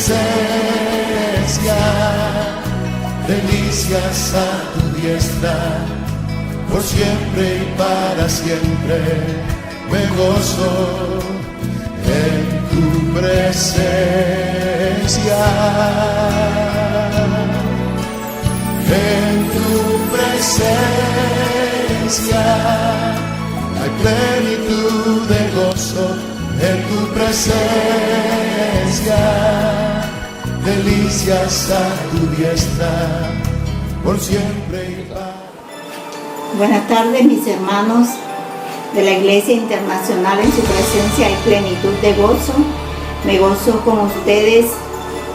presencia, delicias a tu diestra, por siempre y para siempre me gozo en tu presencia. En tu presencia hay plenitud de gozo, en tu presencia delicias a tu diestra, por siempre y para. Buenas tardes, mis hermanos de la Iglesia Internacional. En su presencia hay plenitud de gozo. Me gozo con ustedes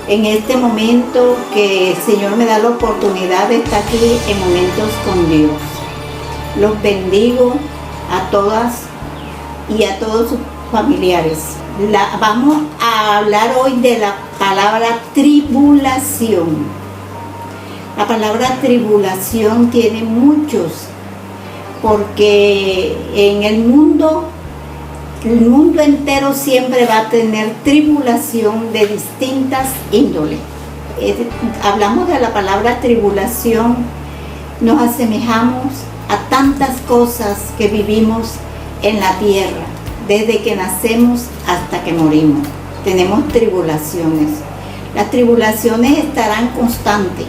en este momento que el Señor me da la oportunidad de estar aquí en Momentos con Dios. Los bendigo a todas y a todos sus familiares. Vamos a hablar hoy de la palabra tribulación. La palabra tribulación tiene muchos, porque en el mundo entero siempre va a tener tribulación de distintas índoles. Hablamos de la palabra tribulación, nos asemejamos a tantas cosas que vivimos en la tierra, desde que nacemos hasta que morimos. Tenemos tribulaciones. Las tribulaciones estarán constantes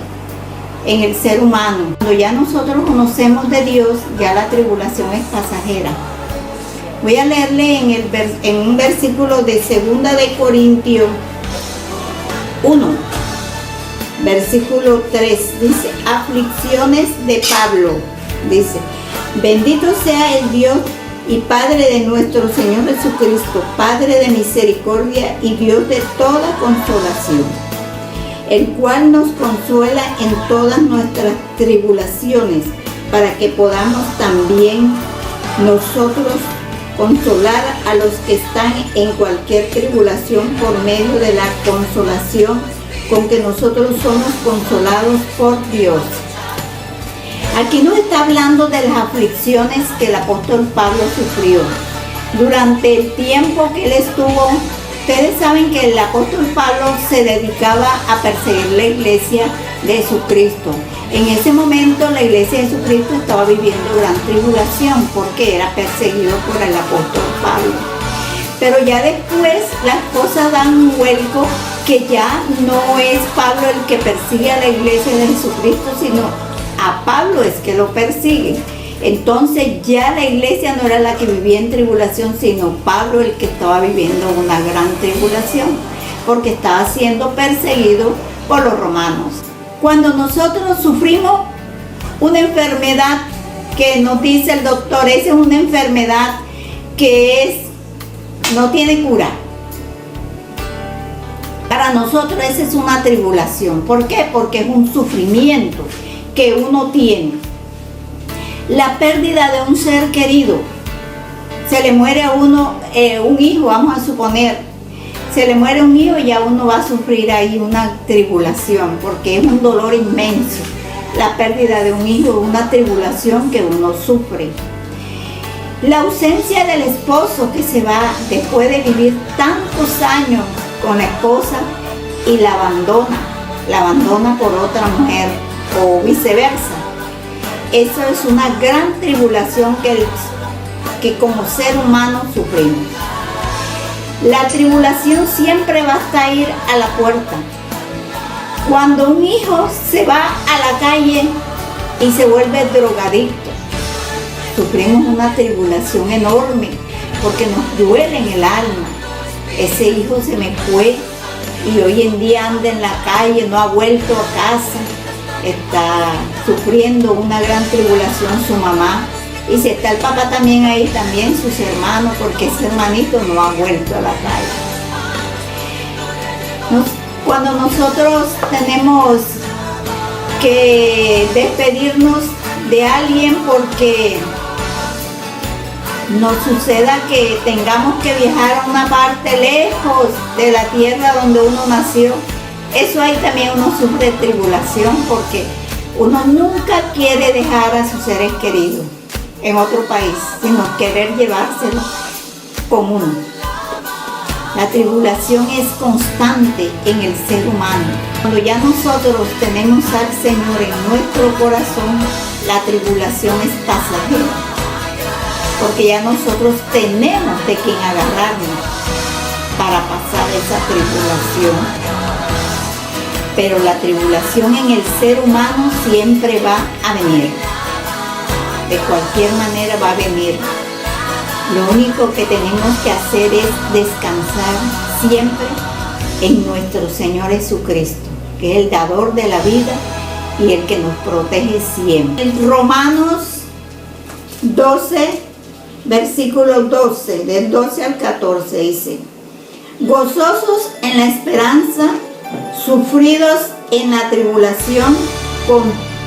en el ser humano. Cuando ya nosotros conocemos de Dios, ya la tribulación es pasajera. Voy a leerle en un versículo de 2 de Corintios 1, versículo 3, dice: aflicciones de Pablo, dice: bendito sea el Dios y Padre de nuestro Señor Jesucristo, Padre de misericordia y Dios de toda consolación, el cual nos consuela en todas nuestras tribulaciones, para que podamos también nosotros consolar a los que están en cualquier tribulación por medio de la consolación con que nosotros somos consolados por Dios. Aquí nos está hablando de las aflicciones que el apóstol Pablo sufrió durante el tiempo que él estuvo. Ustedes saben que el apóstol Pablo se dedicaba a perseguir la iglesia de Jesucristo. En ese momento la iglesia de Jesucristo estaba viviendo gran tribulación porque era perseguido por el apóstol Pablo. Pero ya después las cosas dan un vuelco, que ya no es Pablo el que persigue a la iglesia de Jesucristo, sino a Pablo es que lo persigue. Entonces ya la iglesia no era la que vivía en tribulación, sino Pablo el que estaba viviendo una gran tribulación, porque estaba siendo perseguido por los romanos. Cuando nosotros sufrimos una enfermedad que nos dice el doctor, esa es una enfermedad que no tiene cura. Para nosotros esa es una tribulación. ¿Por qué? Porque es un sufrimiento que uno tiene. La pérdida de un ser querido. Se le muere a uno un hijo, vamos a suponer. Se le muere un hijo y ya uno va a sufrir ahí una tribulación, porque es un dolor inmenso. La pérdida de un hijo es una tribulación que uno sufre. La ausencia del esposo que se va después de vivir tantos años con la esposa y la abandona por otra mujer o viceversa. Eso es una gran tribulación que como ser humano sufrimos. La tribulación siempre va a ir a la puerta. Cuando un hijo se va a la calle y se vuelve drogadicto, sufrimos una tribulación enorme porque nos duele en el alma. Ese hijo se me fue y hoy en día anda en la calle, no ha vuelto a casa, está sufriendo una gran tribulación su mamá. Y si está el papá también ahí, también sus hermanos, porque ese hermanito no ha vuelto a la calle. Cuando nosotros tenemos que despedirnos de alguien porque nos suceda que tengamos que viajar a una parte lejos de la tierra donde uno nació, eso ahí también uno sufre tribulación, porque uno nunca quiere dejar a sus seres queridos en otro país, sino querer llevárselo con uno. La tribulación es constante en el ser humano. Cuando ya nosotros tenemos al Señor en nuestro corazón, la tribulación es pasajera, porque ya nosotros tenemos de quien agarrarnos para pasar esa tribulación. Pero la tribulación en el ser humano siempre va a venir. De cualquier manera va a venir. Lo único que tenemos que hacer es descansar siempre en nuestro Señor Jesucristo, que es el dador de la vida y el que nos protege siempre. En Romanos 12, versículo 12, del 12 al 14 dice: gozosos en la esperanza, sufridos en la tribulación,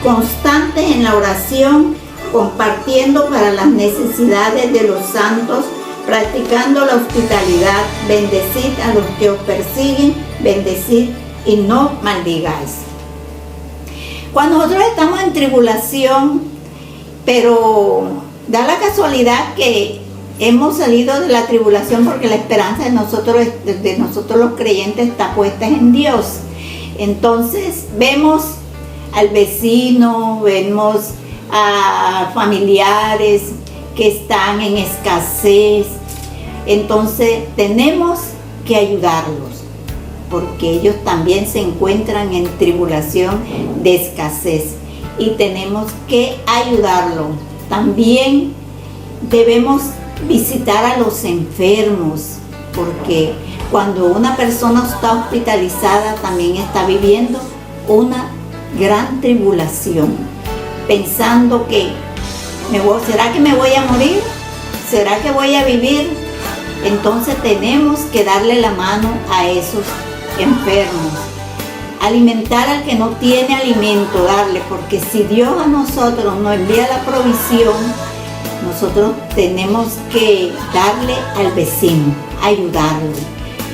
constantes en la oración, compartiendo para las necesidades de los santos, practicando la hospitalidad, bendecid a los que os persiguen, bendecid y no maldigáis. Cuando nosotros estamos en tribulación, pero da la casualidad que hemos salido de la tribulación porque la esperanza de nosotros los creyentes está puesta en Dios. Entonces vemos al vecino, vemos a familiares que están en escasez. Entonces tenemos que ayudarlos, porque ellos también se encuentran en tribulación de escasez y tenemos que ayudarlos. También debemos visitar a los enfermos, porque cuando una persona está hospitalizada también está viviendo una gran tribulación, pensando que ¿será que me voy a morir? ¿Será que voy a vivir? Entonces tenemos que darle la mano a esos enfermos, alimentar al que no tiene alimento, darle, porque si Dios a nosotros nos envía la provisión, nosotros tenemos que darle al vecino, ayudarlo.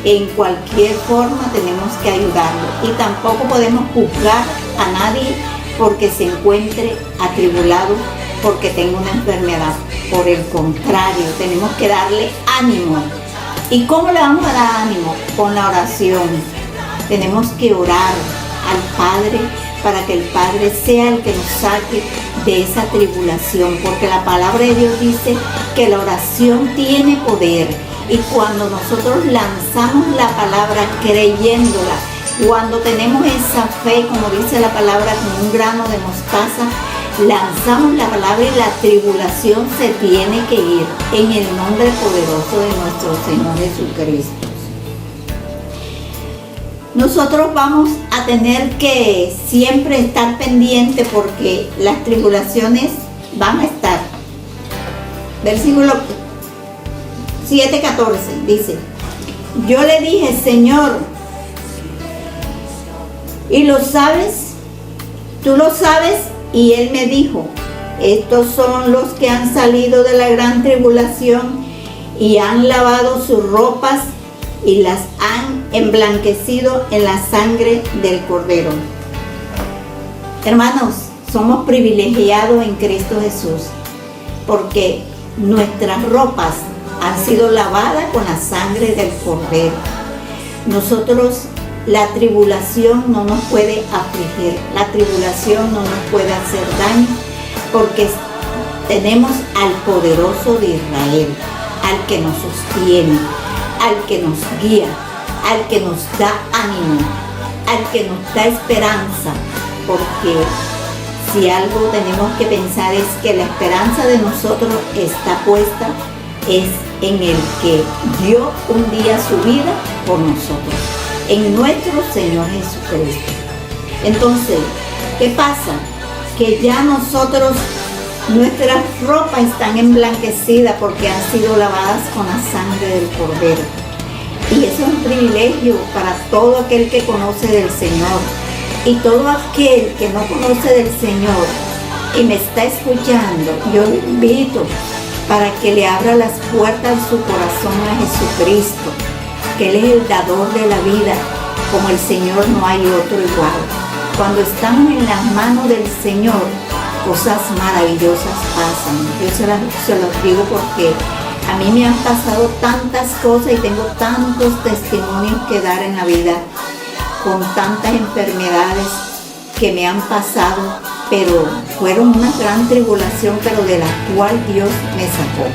En cualquier forma tenemos que ayudarlo, y tampoco podemos juzgar a nadie porque se encuentre atribulado, porque tenga una enfermedad. Por el contrario, tenemos que darle ánimo. ¿Y cómo le vamos a dar ánimo? Con la oración. Tenemos que orar al Padre para que el Padre sea el que nos saque de esa tribulación, porque la palabra de Dios dice que la oración tiene poder, y cuando nosotros lanzamos la palabra creyéndola, cuando tenemos esa fe, como dice la palabra, como un grano de mostaza, lanzamos la palabra y la tribulación se tiene que ir en el nombre poderoso de nuestro Señor Jesucristo. Nosotros vamos a tener que siempre estar pendientes, porque las tribulaciones van a estar. Versículo 7:14 dice: yo le dije, Señor, ¿y lo sabes? ¿Tú lo sabes? Y él me dijo: estos son los que han salido de la gran tribulación y han lavado sus ropas y las han emblanquecido en la sangre del Cordero. Hermanos, somos privilegiados en Cristo Jesús, porque nuestras ropas han sido lavadas con la sangre del Cordero. Nosotros, la tribulación no nos puede afligir, la tribulación no nos puede hacer daño, porque tenemos al poderoso de Israel, al que nos sostiene, al que nos guía, al que nos da ánimo, al que nos da esperanza, porque si algo tenemos que pensar es que la esperanza de nosotros está puesta es en el que dio un día su vida por nosotros, en nuestro Señor Jesucristo. Entonces, ¿qué pasa? Que ya nosotros, nuestras ropas están emblanquecidas porque han sido lavadas con la sangre del Cordero. Y eso es un privilegio para todo aquel que conoce del Señor. Y todo aquel que no conoce del Señor y me está escuchando, yo le invito para que le abra las puertas de su corazón a Jesucristo, que Él es el dador de la vida. Como el Señor no hay otro igual. Cuando estamos en las manos del Señor, cosas maravillosas pasan. Yo se los digo porque A mí me han pasado tantas cosas y tengo tantos testimonios que dar en la vida, con tantas enfermedades que me han pasado, pero fueron una gran tribulación, pero de la cual Dios me sacó.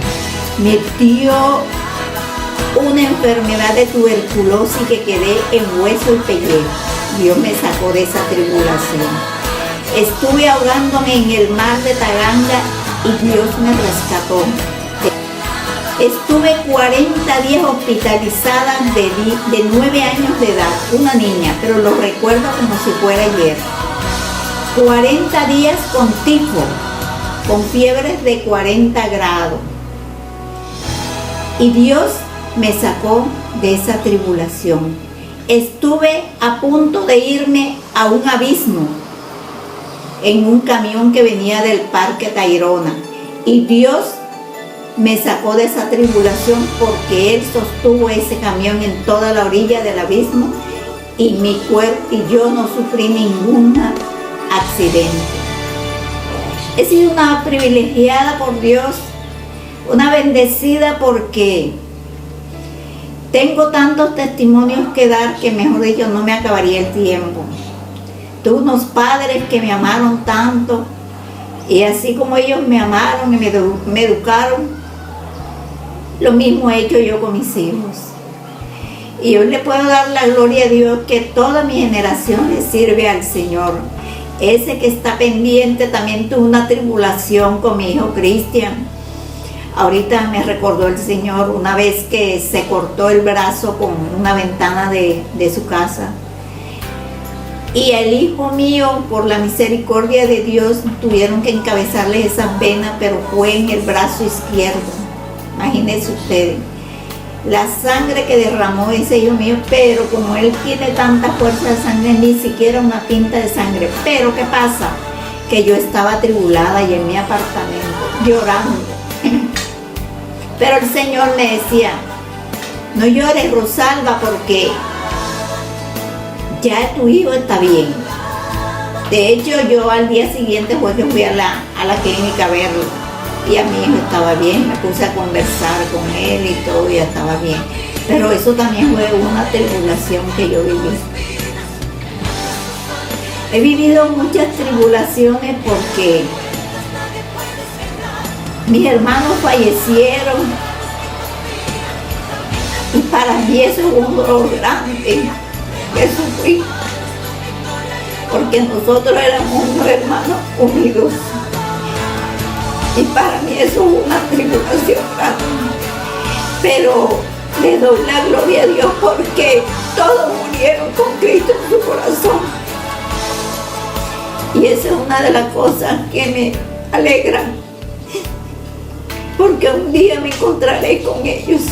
Me dio una enfermedad de tuberculosis que quedé en hueso y pellejo. Dios me sacó de esa tribulación. Estuve ahogándome en el mar de Taganga y Dios me rescató. Estuve 40 días hospitalizada de 9 años de edad, una niña, pero lo recuerdo como si fuera ayer. 40 días con tifo, con fiebres de 40 grados. Y Dios me sacó de esa tribulación. Estuve a punto de irme a un abismo en un camión que venía del Parque Tayrona. Y Dios me sacó de esa tribulación porque Él sostuvo ese camión en toda la orilla del abismo y mi cuerpo y yo no sufrí ningún accidente. He sido una privilegiada por Dios, una bendecida porque tengo tantos testimonios que dar que mejor dicho no me acabaría el tiempo. Tuve unos padres que me amaron tanto y así como ellos me amaron y me educaron, lo mismo he hecho yo con mis hijos. Y yo le puedo dar la gloria a Dios que toda mi generación le sirve al Señor. Ese que está pendiente también tuvo una tribulación con mi hijo Cristian. Ahorita me recordó el Señor una vez que se cortó el brazo con una ventana de su casa. Y el hijo mío, por la misericordia de Dios, tuvieron que encabezarle esas venas, pero fue en el brazo izquierdo. Imagínense ustedes, la sangre que derramó ese hijo mío, pero como él tiene tanta fuerza de sangre, ni siquiera una pinta de sangre. Pero ¿qué pasa? Que yo estaba atribulada y en mi apartamento, llorando. Pero el Señor me decía, no llores, Rosalba, porque ya tu hijo está bien. De hecho, yo al día siguiente fue que fui a la clínica a verlo. Y a mi hijo estaba bien, me puse a conversar con él y todo, ya estaba bien. Pero eso también fue una tribulación que yo viví. He vivido muchas tribulaciones porque mis hermanos fallecieron. Y para mí eso es un dolor grande que sufrí. Porque nosotros éramos unos hermanos unidos. Y para mí eso es una tribulación grande. Pero le doy la gloria a Dios porque todos murieron con Cristo en su corazón. Y esa es una de las cosas que me alegra. Porque un día me encontraré con ellos.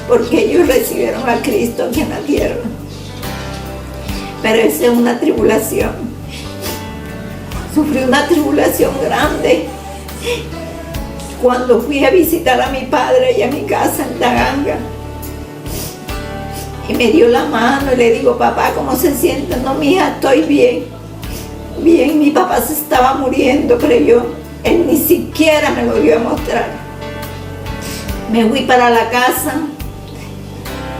Porque ellos recibieron a Cristo aquí en la tierra. Pero esa es una tribulación. Sufrí una tribulación grande cuando fui a visitar a mi padre y a mi casa en Taganga. Y me dio la mano y le digo, papá, ¿cómo se siente? No, mija, estoy bien. Bien, mi papá se estaba muriendo, pero él ni siquiera me lo dio a mostrar. Me fui para la casa,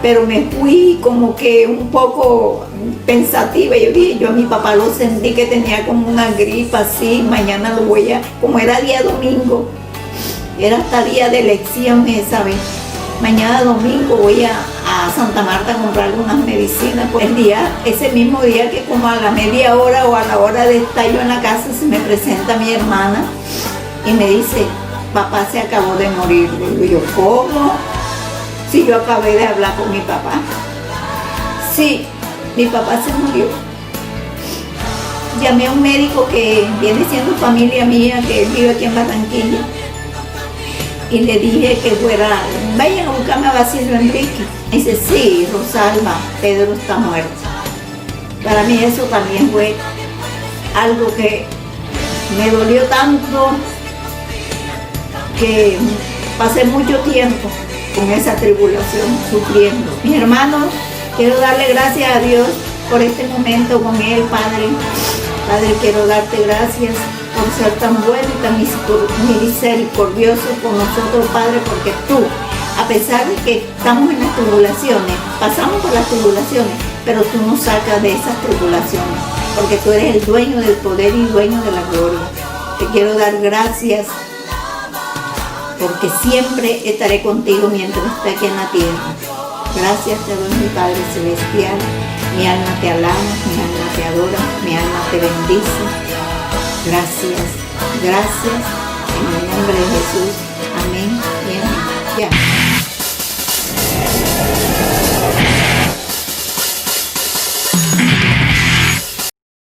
pero me fui como que un poco pensativa. Yo dije, yo a mi papá lo sentí que tenía como una gripa así, mañana lo voy a, como era día domingo, era hasta día de elección esa vez, mañana domingo voy a Santa Marta a comprar unas medicinas. Pues ese mismo día que como a la media hora o a la hora de estar yo en la casa, se me presenta mi hermana y me dice, papá se acabó de morir. Y yo, ¿cómo? Si yo acabé de hablar con mi papá. Sí, mi papá se murió. Llamé a un médico que viene siendo familia mía, que vive aquí en Barranquilla, y le dije que fuera, vayan a buscarme a Basilio Enrique. Y dice, sí, Rosalba, Pedro está muerto. Para mí eso también fue algo que me dolió tanto, que pasé mucho tiempo con esa tribulación, sufriendo. Mis hermanos, quiero darle gracias a Dios por este momento con Él, Padre, Padre, quiero darte gracias por ser tan bueno y tan misericordioso con nosotros, Padre, porque tú, a pesar de que estamos en las tribulaciones, pasamos por las tribulaciones, pero tú nos sacas de esas tribulaciones, porque tú eres el dueño del poder y dueño de la gloria. Te quiero dar gracias, porque siempre estaré contigo mientras esté aquí en la tierra. Gracias te doy, mi Padre Celestial. Mi alma te alaba, mi alma te adora, mi alma te bendice. Gracias, gracias. En el nombre de Jesús. Amén y amén. Ya.